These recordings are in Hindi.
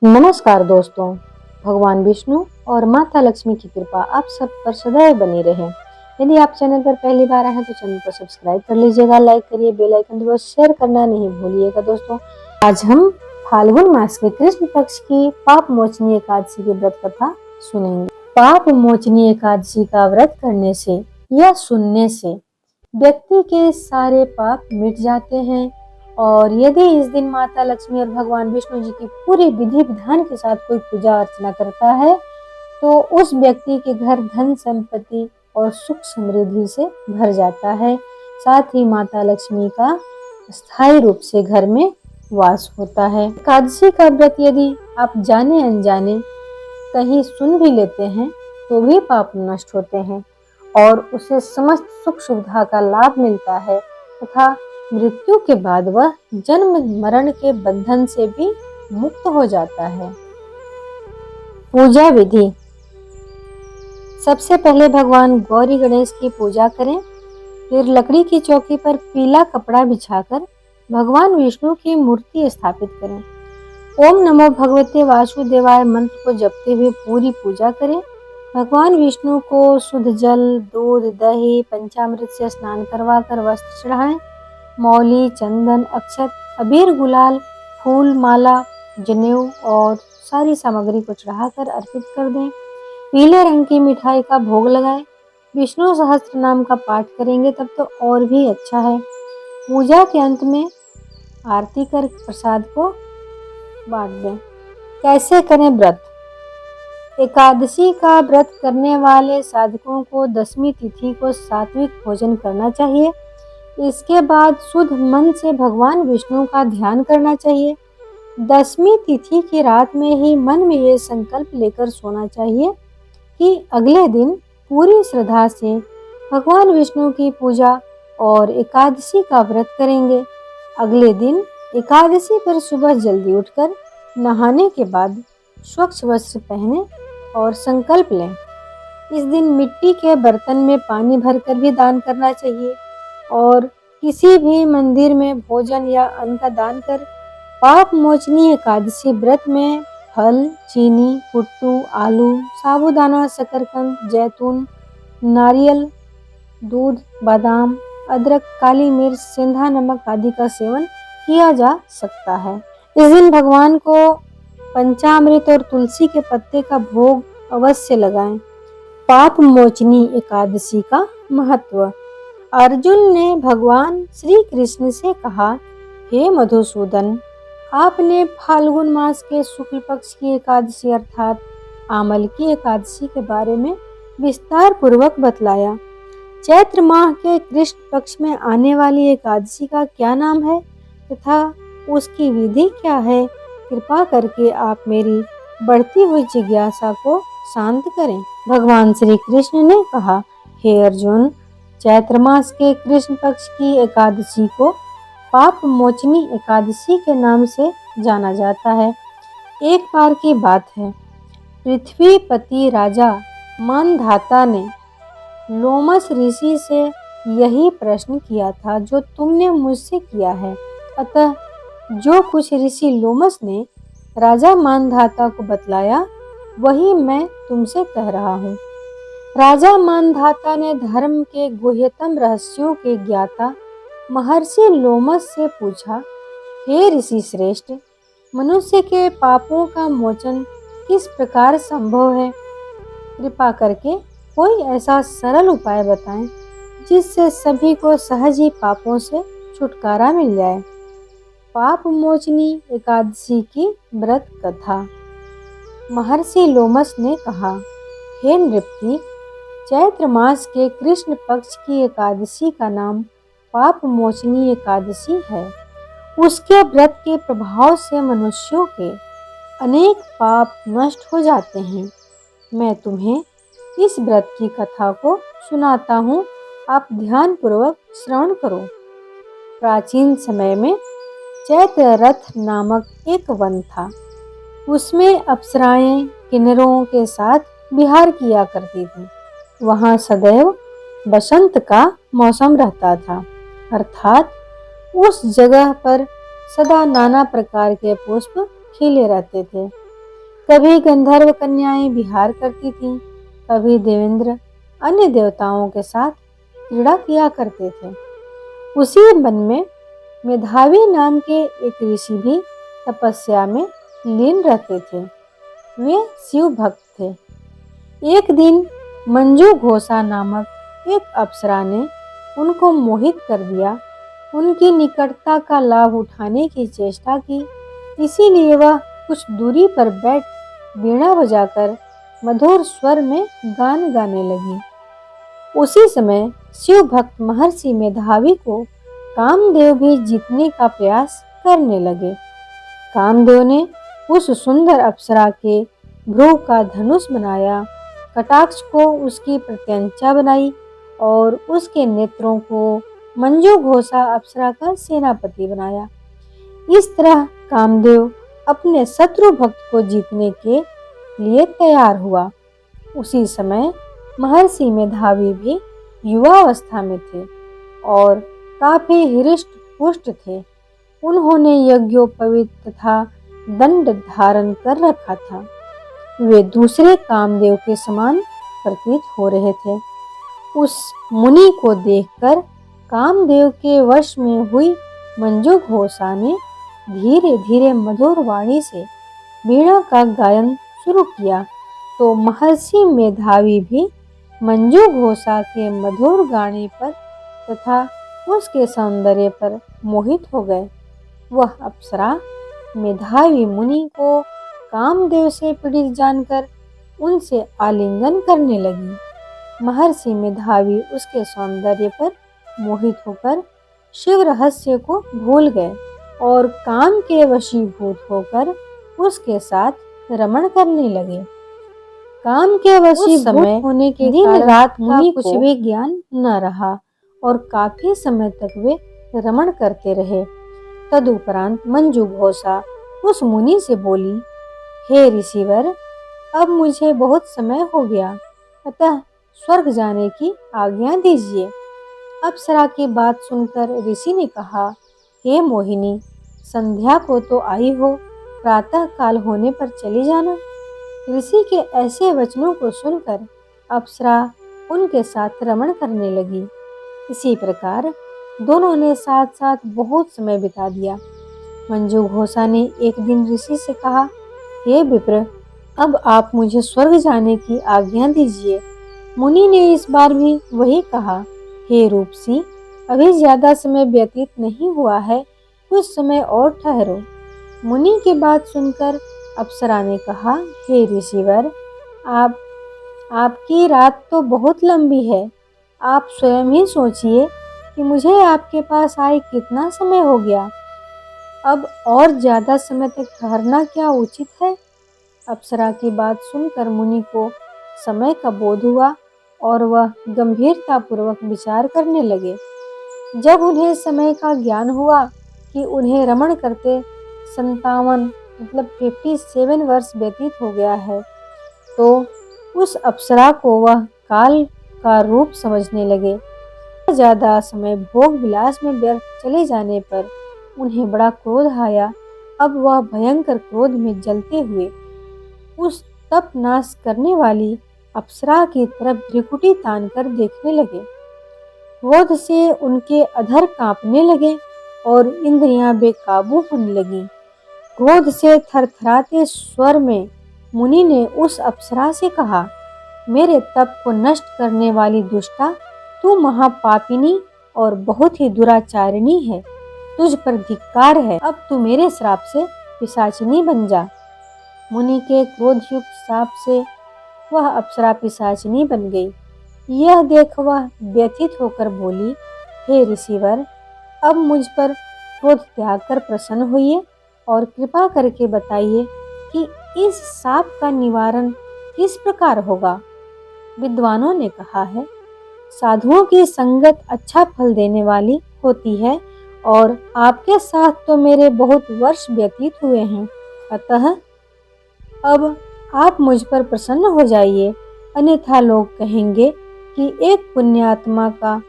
नमस्कार दोस्तों, भगवान विष्णु और माता लक्ष्मी की कृपा आप सब पर सदैव बनी रहे। यदि आप चैनल पर पहली बार आए हैं तो चैनल को सब्सक्राइब कर लीजिएगा, लाइक करिए, बेल आइकन दबाइए, शेयर करना नहीं भूलिएगा। दोस्तों, आज हम फाल्गुन मास के कृष्ण पक्ष की पाप मोचनी एकादशी की व्रत कथा सुनेंगे। पाप मोचनी एकादशी का व्रत करने से या सुनने से व्यक्ति के सारे पाप मिट जाते हैं और यदि इस दिन माता लक्ष्मी और भगवान विष्णु जी की पूरी विधि विधान के साथ कोई पूजा अर्चना करता है तो उस व्यक्ति के घर धन संपत्ति और सुख समृद्धि से भर जाता है। साथ ही माता लक्ष्मी का स्थायी रूप से घर में वास होता है। एकादशी का व्रत यदि आप जाने अनजाने कहीं सुन भी लेते हैं तो भी पाप नष्ट होते हैं और उसे समस्त सुख सुविधा का लाभ मिलता है तथा मृत्यु के बाद वह जन्म मरण के बंधन से भी मुक्त हो जाता है। पूजा विधि। सबसे पहले भगवान गौरी गणेश की पूजा करें, फिर लकड़ी की चौकी पर पीला कपड़ा बिछाकर भगवान विष्णु की मूर्ति स्थापित करें। ओम नमो भगवते वासुदेवाय मंत्र को जपते हुए पूरी पूजा करें। भगवान विष्णु को शुद्ध जल, दूध, दही, पंचामृत से स्नान करवाकर वस्त्र चढ़ाएं। मौली, चंदन, अक्षत, अबीर, गुलाल, फूल, माला, जनेऊ और सारी सामग्री को चढ़ाकर अर्पित कर दें। पीले रंग की मिठाई का भोग लगाएं। विष्णु सहस्त्र नाम का पाठ करेंगे तब तो और भी अच्छा है। पूजा के अंत में आरती कर प्रसाद को बांट दें। कैसे करें व्रत? एकादशी का व्रत करने वाले साधकों को दशमी तिथि को सात्विक भोजन करना चाहिए। इसके बाद शुद्ध मन से भगवान विष्णु का ध्यान करना चाहिए। दशमी तिथि की रात में ही मन में ये संकल्प लेकर सोना चाहिए कि अगले दिन पूरी श्रद्धा से भगवान विष्णु की पूजा और एकादशी का व्रत करेंगे। अगले दिन एकादशी पर सुबह जल्दी उठकर नहाने के बाद स्वच्छ वस्त्र पहने और संकल्प लें। इस दिन मिट्टी के बर्तन में पानी भरकर भी दान करना चाहिए और किसी भी मंदिर में भोजन या अन्न का दान कर पाप मोचनी एकादशी व्रत में फल, चीनी, कुट्टू, आलू, साबूदाना, शकरकंद, जैतून, नारियल, दूध, बादाम, अदरक, काली मिर्च, सेंधा नमक आदि का सेवन किया जा सकता है। इस दिन भगवान को पंचामृत और तुलसी के पत्ते का भोग अवश्य लगाएं। पाप मोचनी एकादशी का महत्व। अर्जुन ने भगवान श्री कृष्ण से कहा, हे मधुसूदन, आपने फाल्गुन मास के शुक्ल पक्ष की एकादशी अर्थात आमल की एकादशी के बारे में विस्तार पूर्वक बतलाया। चैत्र माह के कृष्ण पक्ष में आने वाली एकादशी का क्या नाम है तथा उसकी विधि क्या है? कृपा करके आप मेरी बढ़ती हुई जिज्ञासा को शांत करें। भगवान श्री कृष्ण ने कहा, हे अर्जुन, चैत्र मास के कृष्ण पक्ष की एकादशी को पाप मोचनी एकादशी के नाम से जाना जाता है। एक बार की बात है, पृथ्वीपति राजा मानधाता ने लोमस ऋषि से यही प्रश्न किया था जो तुमने मुझसे किया है। अतः जो कुछ ऋषि लोमस ने राजा मानधाता को बतलाया वही मैं तुमसे कह रहा हूँ। राजा मानधाता ने धर्म के गुह्यतम रहस्यों के ज्ञाता महर्षि लोमस से पूछा, हे ऋषि श्रेष्ठ, मनुष्य के पापों का मोचन किस प्रकार संभव है? कृपा करके कोई ऐसा सरल उपाय बताएं जिससे सभी को सहज ही पापों से छुटकारा मिल जाए। पाप मोचनी एकादशी की व्रत कथा। महर्षि लोमस ने कहा, हे नृपति, चैत्र मास के कृष्ण पक्ष की एकादशी का नाम पाप मोचनी एकादशी है। उसके व्रत के प्रभाव से मनुष्यों के अनेक पाप नष्ट हो जाते हैं। मैं तुम्हें इस व्रत की कथा को सुनाता हूँ, आप ध्यान पूर्वक श्रवण करो। प्राचीन समय में चैत्र रथ नामक एक वन था। उसमें अप्सराएं किन्नरों के साथ विहार किया करती थी। वहाँ सदैव बसंत का मौसम रहता था, अर्थात उस जगह पर सदा नाना प्रकार के पुष्प खिले रहते थे। कभी गंधर्व कन्याएं विहार करती थीं, कभी देवेंद्र अन्य देवताओं के साथ क्रीड़ा किया करते थे। उसी वन में मेधावी नाम के एक ऋषि भी तपस्या में लीन रहते थे। वे शिव भक्त थे। एक दिन मंजू घोषा नामक एक अप्सरा ने उनको मोहित कर दिया। उनकी निकटता का लाभ उठाने की चेष्टा की, इसीलिए वह कुछ दूरी पर बैठ वीणा बजाकर मधुर स्वर में गान गाने लगी। उसी समय शिव भक्त महर्षि मेधावी को कामदेव भी जीतने का प्रयास करने लगे। कामदेव ने उस सुंदर अप्सरा के भ्रूण का धनुष बनाया, कटाक्ष को उसकी प्रत्यंचा बनाई और उसके नेत्रों को मंजू घोषा अप्सरा का सेनापति बनाया। इस तरह कामदेव अपने शत्रु भक्त को जीतने के लिए तैयार हुआ। उसी समय महर्षि मेधावी भी युवावस्था में थे और काफी हृष्ट पुष्ट थे। उन्होंने यज्ञोपवीत तथा दंड धारण कर रखा था। वे दूसरे कामदेव के समान प्रतीत हो रहे थे। उस मुनि को देखकर कामदेव के वश में हुई मंजू घोषा ने धीरे धीरे मधुर वाणी से वीणा का गायन शुरू किया, तो महर्षि मेधावी भी मंजू घोषा के मधुर गाने पर तथा उसके सौंदर्य पर मोहित हो गए। वह अप्सरा मेधावी मुनि को कामदेव से पीड़ित जानकर उनसे आलिंगन करने लगी। महर्षि मेधावी उसके सौंदर्य पर मोहित होकर शिव रहस्य को भूल गए और काम के वशीभूत होकर उसके साथ रमण करने लगे। काम के वशीभूत होने के दिन रात मुनि कुछ भी ज्ञान न रहा और काफी समय तक वे रमण करते रहे। तदुपरांत मंजू घोषा उस मुनि से बोली, हे ऋषिवर, अब मुझे बहुत समय हो गया, अतः स्वर्ग जाने की आज्ञा दीजिए। अप्सरा की बात सुनकर ऋषि ने कहा, हे मोहिनी, संध्या को तो आई हो, प्रातः काल होने पर चली जाना। ऋषि के ऐसे वचनों को सुनकर अप्सरा उनके साथ रमण करने लगी। इसी प्रकार दोनों ने साथ साथ बहुत समय बिता दिया। मंजू घोषा ने एक दिन ऋषि से कहा, हे विप्र, अब आप मुझे स्वर्ग जाने की आज्ञा दीजिए। मुनि ने इस बार भी वही कहा, हे रूपसी, अभी ज्यादा समय व्यतीत नहीं हुआ है, कुछ समय और ठहरो। मुनि की बात सुनकर अप्सरा ने कहा, हे ऋषिवर, आपकी रात तो बहुत लंबी है। आप स्वयं ही सोचिए कि मुझे आपके पास आए कितना समय हो गया। अब और ज्यादा समय तक ठहरना क्या उचित है? अप्सरा की बात सुनकर मुनि को समय का बोध हुआ और वह गंभीरता पूर्वक विचार करने लगे। जब उन्हें समय का ज्ञान हुआ कि उन्हें रमण करते 57 मतलब 57 वर्ष व्यतीत हो गया है, तो उस अप्सरा को वह काल का रूप समझने लगे। ज्यादा समय भोग विलास में व्यर्थ चले जाने पर उन्हें बड़ा क्रोध आया। अब वह भयंकर क्रोध में जलते हुए उस तप नाश करने वाली अप्सरा की तरफ भ्रिकुटी तान कर देखने लगे। क्रोध से उनके अधर कांपने लगे और इंद्रियां बेकाबू होने लगी। क्रोध से थरथराते स्वर में मुनि ने उस अप्सरा से कहा, मेरे तप को नष्ट करने वाली दुष्टा, तू महापापिनी और बहुत ही दुराचारिणी है। तुझ पर धिक्कार है। अब तू मेरे श्राप से पिशाचिनी बन जा। मुनि के क्रोधयुक्त शाप से वह अप्सरा पिशाचिनी बन गई। यह देख वह व्यथित होकर बोली, हे ऋषिवर, अब मुझ पर क्रोध त्याग कर प्रसन्न होइए और कृपा करके बताइए कि इस शाप का निवारण किस प्रकार होगा। विद्वानों ने कहा है, साधुओं की संगत अच्छा फल देने वाली होती है और आपके साथ तो मेरे बहुत वर्ष व्यतीत हुए हैं, अतः अब आप मुझ पर प्रसन्न हो जाइए, अन्यथा लोग कहेंगे कि एक पुण्यात्मा का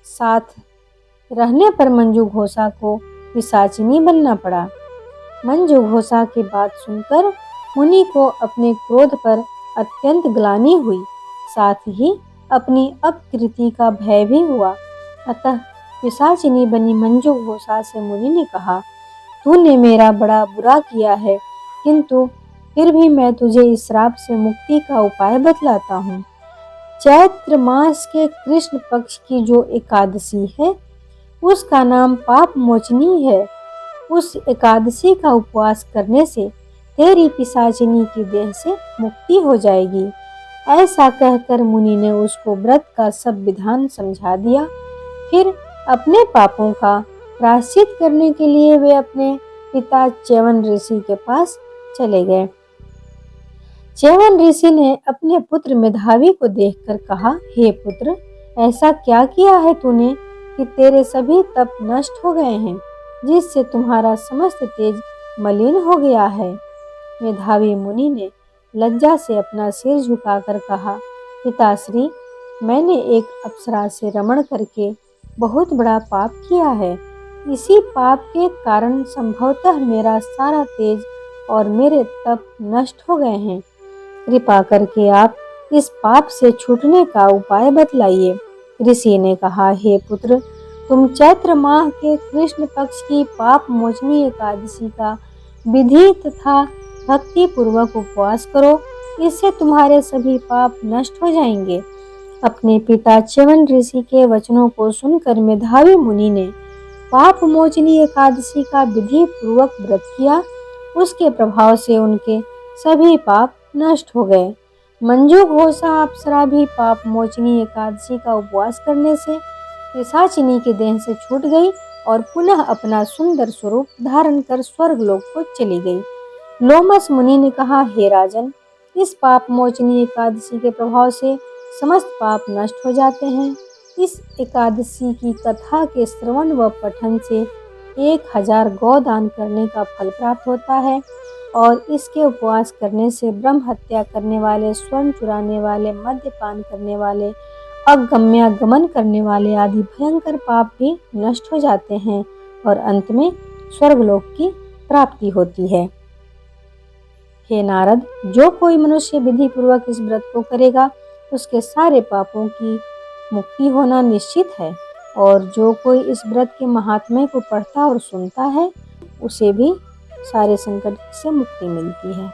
साथ रहने पर मंजू घोषा को पिशाचिनी बनना पड़ा। मंजू घोषा की बात सुनकर मुनि को अपने क्रोध पर अत्यंत ग्लानि हुई, साथ ही अपनी अपकृति का भय भी हुआ। अतः पिशाचिनी बनी मंजू घोषा से मुनि ने कहा, तूने मेरा बड़ा बुरा किया है, किंतु फिर भी मैं तुझे इस श्राप से मुक्ति का उपाय बतलाता हूँ। चैत्र मास के कृष्ण पक्ष की जो एकादशी है, उसका नाम पाप मोचनी है। उस एकादशी का उपवास करने से तेरी पिशाचिनी की देह से मुक्ति हो जाएगी। ऐसा कहकर मुनि ने उसको व्रत का सब विधान समझा दिया। फिर अपने पापों का प्रायश्चित करने के लिए वे अपने पिता च्यवन ऋषि के पास चले गए। च्यवन ऋषि ने अपने पुत्र मेधावी को देखकर कहा, हे पुत्र, ऐसा क्या किया है तूने कि तेरे सभी तप नष्ट हो गए हैं, जिससे तुम्हारा समस्त तेज मलिन हो गया है। मेधावी मुनि ने लज्जा से अपना सिर झुकाकर कहा, पिताश्री, मैंने एक अप्सरा से रमण करके बहुत बड़ा पाप किया है। इसी पाप के कारण संभवतः मेरा सारा तेज और मेरे तप नष्ट हो गए हैं। कृपा करके आप इस पाप से छूटने का उपाय बतलाइए। ऋषि ने कहा, हे पुत्र, तुम चैत्र माह के कृष्ण पक्ष की पाप मोचनी एकादशी का विधि तथा भक्ति पूर्वक उपवास करो, इससे तुम्हारे सभी पाप नष्ट हो जाएंगे। अपने पिता च्यवन ऋषि के वचनों को सुनकर मेधावी मुनि ने पाप मोचनी एकादशी का विधि पूर्वक व्रत किया। उसके प्रभाव से उनके सभी पाप नष्ट हो गए। मंजू घोषा अप्सरा भी पाप मोचनी एकादशी का उपवास करने से पिशाचिनी की देह से छूट गई और पुनः अपना सुंदर स्वरूप धारण कर स्वर्गलोक को चली गई। लोमस मुनि ने कहा, हे राजन, इस पाप मोचनी एकादशी के प्रभाव से समस्त पाप नष्ट हो जाते हैं। इस एकादशी की कथा के श्रवण व पठन से 1000 गौदान करने का फल प्राप्त होता है और इसके उपवास करने से ब्रह्म हत्या करने वाले, स्वर्ण चुराने वाले, मद्यपान करने वाले, अगम्यागमन करने वाले आदि भयंकर पाप भी नष्ट हो जाते हैं और अंत में स्वर्गलोक की प्राप्ति होती है। हे नारद, जो कोई मनुष्य विधि पूर्वक इस व्रत को करेगा, उसके सारे पापों की मुक्ति होना निश्चित है, और जो कोई इस व्रत के महात्म्य को पढ़ता और सुनता है, उसे भी सारे संकट से मुक्ति मिलती है।